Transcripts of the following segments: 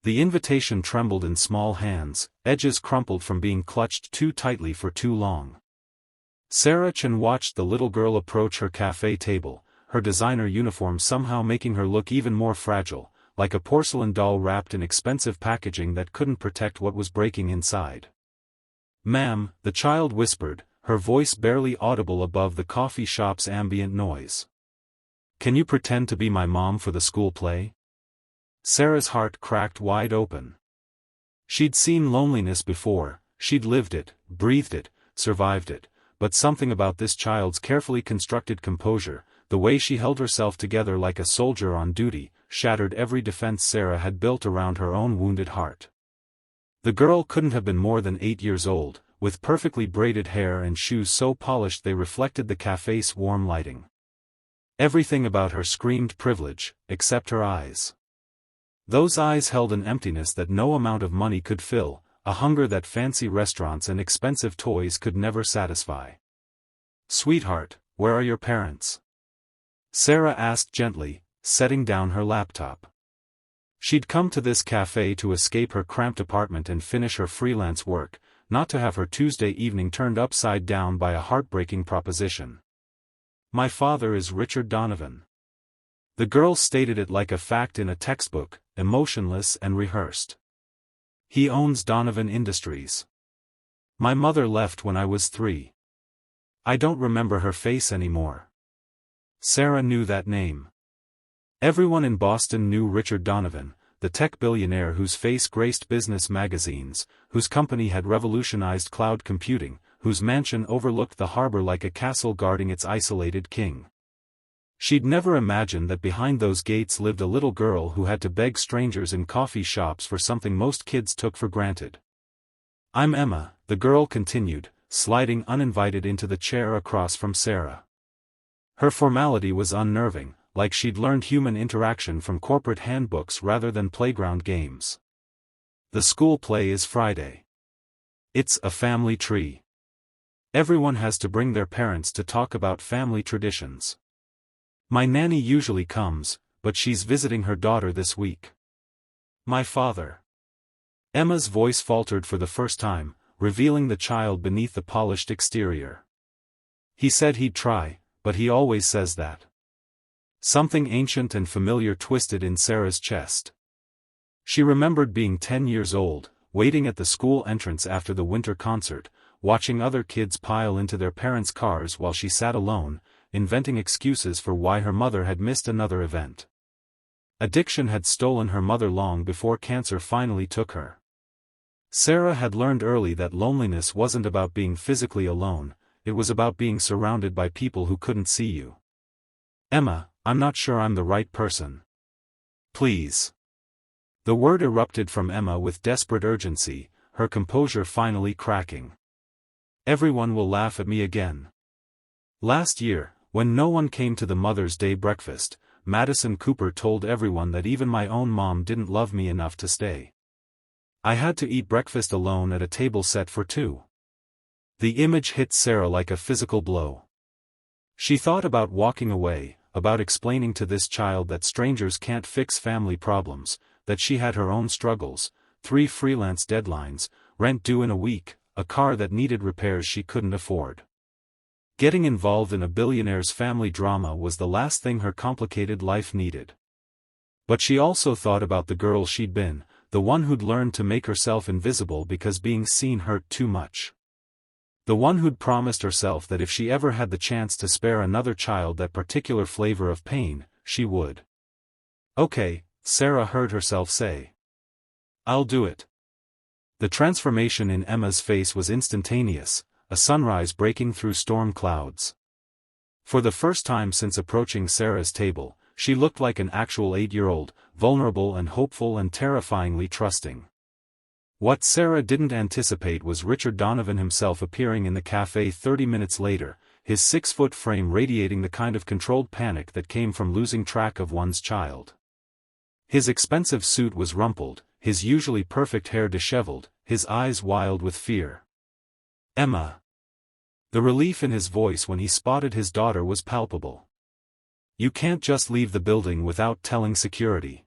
The invitation trembled in small hands, edges crumpled from being clutched too tightly for too long. Sarah Chen watched the little girl approach her cafe table, her designer uniform somehow making her look even more fragile, like a porcelain doll wrapped in expensive packaging that couldn't protect what was breaking inside. "Ma'am," the child whispered, her voice barely audible above the coffee shop's ambient noise. "Can you pretend to be my mom for the school play?" Sarah's heart cracked wide open. She'd seen loneliness before, she'd lived it, breathed it, survived it, but something about this child's carefully constructed composure, the way she held herself together like a soldier on duty, shattered every defense Sarah had built around her own wounded heart. The girl couldn't have been more than 8 years old, with perfectly braided hair and shoes so polished they reflected the cafe's warm lighting. Everything about her screamed privilege, except her eyes. Those eyes held an emptiness that no amount of money could fill, a hunger that fancy restaurants and expensive toys could never satisfy. "Sweetheart, where are your parents?" Sarah asked gently, setting down her laptop. She'd come to this cafe to escape her cramped apartment and finish her freelance work, not to have her Tuesday evening turned upside down by a heartbreaking proposition. "My father is Richard Donovan." The girl stated it like a fact in a textbook, emotionless and rehearsed. "He owns Donovan Industries. My mother left when I was 3. I don't remember her face anymore." Sarah knew that name. Everyone in Boston knew Richard Donovan, the tech billionaire whose face graced business magazines, whose company had revolutionized cloud computing, whose mansion overlooked the harbor like a castle guarding its isolated king. She'd never imagined that behind those gates lived a little girl who had to beg strangers in coffee shops for something most kids took for granted. "I'm Emma," the girl continued, sliding uninvited into the chair across from Sarah. Her formality was unnerving, like she'd learned human interaction from corporate handbooks rather than playground games. "The school play is Friday. It's a family tree. Everyone has to bring their parents to talk about family traditions. My nanny usually comes, but she's visiting her daughter this week. My father." Emma's voice faltered for the first time, revealing the child beneath the polished exterior. "He said he'd try, but he always says that." Something ancient and familiar twisted in Sarah's chest. She remembered being 10 years old, waiting at the school entrance after the winter concert, watching other kids pile into their parents' cars while she sat alone, inventing excuses for why her mother had missed another event. Addiction had stolen her mother long before cancer finally took her. Sarah had learned early that loneliness wasn't about being physically alone, it was about being surrounded by people who couldn't see you. "Emma, I'm not sure I'm the right person. Please." The word erupted from Emma with desperate urgency, her composure finally cracking. "Everyone will laugh at me again. Last year, when no one came to the Mother's Day breakfast, Madison Cooper told everyone that even my own mom didn't love me enough to stay. I had to eat breakfast alone at a table set for 2. The image hit Sarah like a physical blow. She thought about walking away, about explaining to this child that strangers can't fix family problems, that she had her own struggles, 3 freelance deadlines, rent due in a week, a car that needed repairs she couldn't afford. Getting involved in a billionaire's family drama was the last thing her complicated life needed. But she also thought about the girl she'd been, the one who'd learned to make herself invisible because being seen hurt too much. The one who'd promised herself that if she ever had the chance to spare another child that particular flavor of pain, she would. "Okay," Sarah heard herself say. "I'll do it." The transformation in Emma's face was instantaneous, a sunrise breaking through storm clouds. For the first time since approaching Sarah's table, she looked like an actual 8-year-old, vulnerable and hopeful and terrifyingly trusting. What Sarah didn't anticipate was Richard Donovan himself appearing in the cafe 30 minutes later, his 6-foot frame radiating the kind of controlled panic that came from losing track of one's child. His expensive suit was rumpled, his usually perfect hair disheveled, his eyes wild with fear. "Emma." The relief in his voice when he spotted his daughter was palpable. "You can't just leave the building without telling security."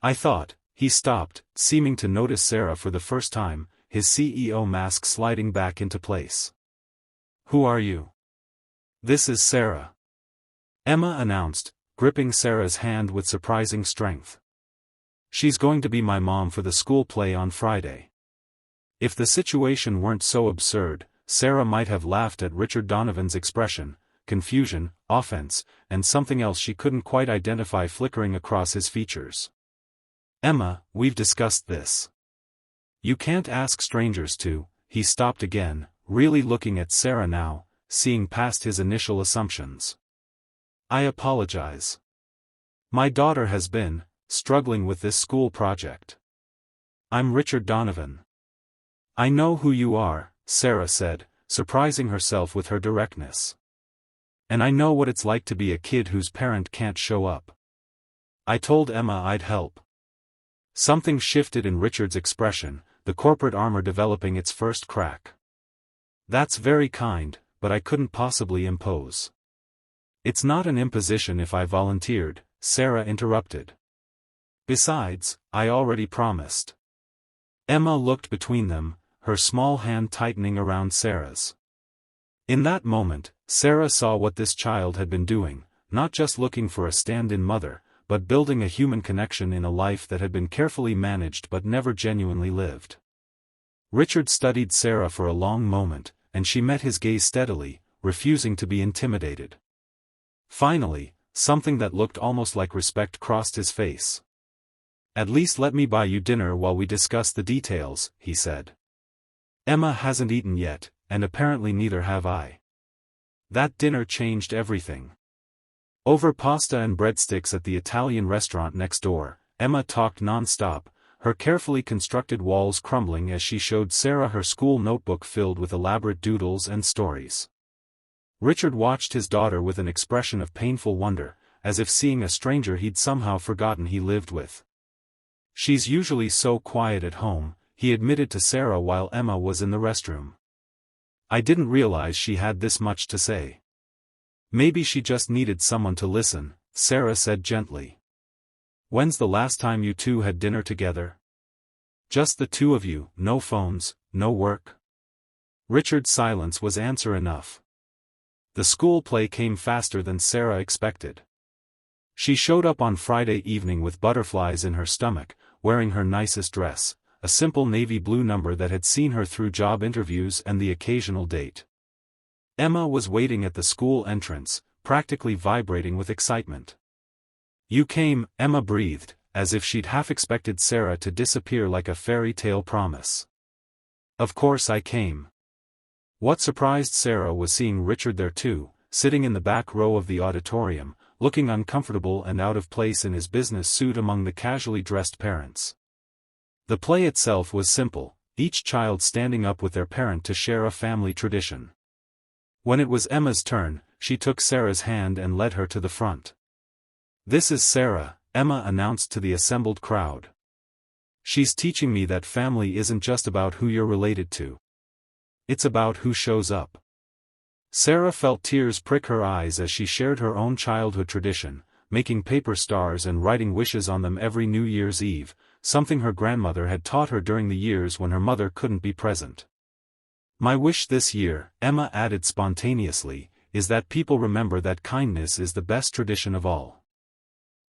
"I thought," He stopped, seeming to notice Sarah for the first time, his CEO mask sliding back into place. "Who are you?" "This is Sarah," Emma announced, gripping Sarah's hand with surprising strength. "She's going to be my mom for the school play on Friday." If the situation weren't so absurd, Sarah might have laughed at Richard Donovan's expression, confusion, offense, and something else she couldn't quite identify flickering across his features. "Emma, we've discussed this. You can't ask strangers to." He stopped again, really looking at Sarah now, seeing past his initial assumptions. "I apologize. My daughter has been struggling with this school project. I'm Richard Donovan." "I know who you are," Sarah said, surprising herself with her directness. "And I know what it's like to be a kid whose parent can't show up. I told Emma I'd help." Something shifted in Richard's expression, the corporate armor developing its first crack. "That's very kind, but I couldn't possibly impose." "It's not an imposition if I volunteered," Sarah interrupted. "Besides, I already promised." Emma looked between them, her small hand tightening around Sarah's. In that moment, Sarah saw what this child had been doing, not just looking for a stand-in mother, but building a human connection in a life that had been carefully managed but never genuinely lived. Richard studied Sarah for a long moment, and she met his gaze steadily, refusing to be intimidated. Finally, something that looked almost like respect crossed his face. "At least let me buy you dinner while we discuss the details," he said. "Emma hasn't eaten yet, and apparently neither have I." That dinner changed everything. Over pasta and breadsticks at the Italian restaurant next door, Emma talked non-stop, her carefully constructed walls crumbling as she showed Sarah her school notebook filled with elaborate doodles and stories. Richard watched his daughter with an expression of painful wonder, as if seeing a stranger he'd somehow forgotten he lived with. "She's usually so quiet at home," he admitted to Sarah while Emma was in the restroom. "I didn't realize she had this much to say." "Maybe she just needed someone to listen," Sarah said gently. "When's the last time you two had dinner together?" "Just the two of you, no phones, no work?" Richard's silence was answer enough. The school play came faster than Sarah expected. She showed up on Friday evening with butterflies in her stomach, wearing her nicest dress, a simple navy blue number that had seen her through job interviews and the occasional date. Emma was waiting at the school entrance, practically vibrating with excitement. "You came," Emma breathed, as if she'd half expected Sarah to disappear like a fairy tale promise. "Of course I came." What surprised Sarah was seeing Richard there too, sitting in the back row of the auditorium, looking uncomfortable and out of place in his business suit among the casually dressed parents. The play itself was simple, each child standing up with their parent to share a family tradition. When it was Emma's turn, she took Sarah's hand and led her to the front. "This is Sarah," Emma announced to the assembled crowd. "She's teaching me that family isn't just about who you're related to. It's about who shows up." Sarah felt tears prick her eyes as she shared her own childhood tradition, making paper stars and writing wishes on them every New Year's Eve, something her grandmother had taught her during the years when her mother couldn't be present. "My wish this year," Emma added spontaneously, "is that people remember that kindness is the best tradition of all."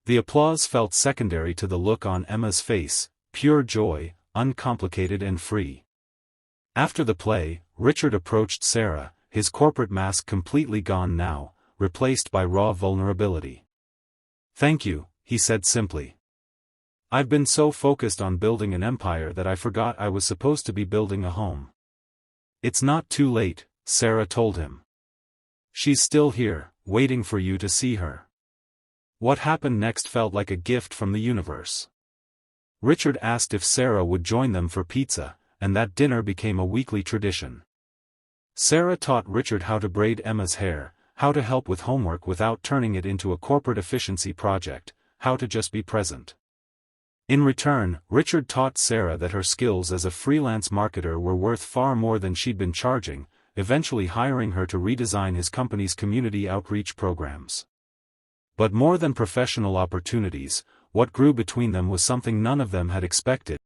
The applause felt secondary to the look on Emma's face, pure joy, uncomplicated and free. After the play, Richard approached Sarah, his corporate mask completely gone now, replaced by raw vulnerability. "Thank you," he said simply. "I've been so focused on building an empire that I forgot I was supposed to be building a home." "It's not too late," Sarah told him. "She's still here, waiting for you to see her." What happened next felt like a gift from the universe. Richard asked if Sarah would join them for pizza, and that dinner became a weekly tradition. Sarah taught Richard how to braid Emma's hair, how to help with homework without turning it into a corporate efficiency project, how to just be present. In return, Richard taught Sarah that her skills as a freelance marketer were worth far more than she'd been charging, eventually hiring her to redesign his company's community outreach programs. But more than professional opportunities, what grew between them was something none of them had expected.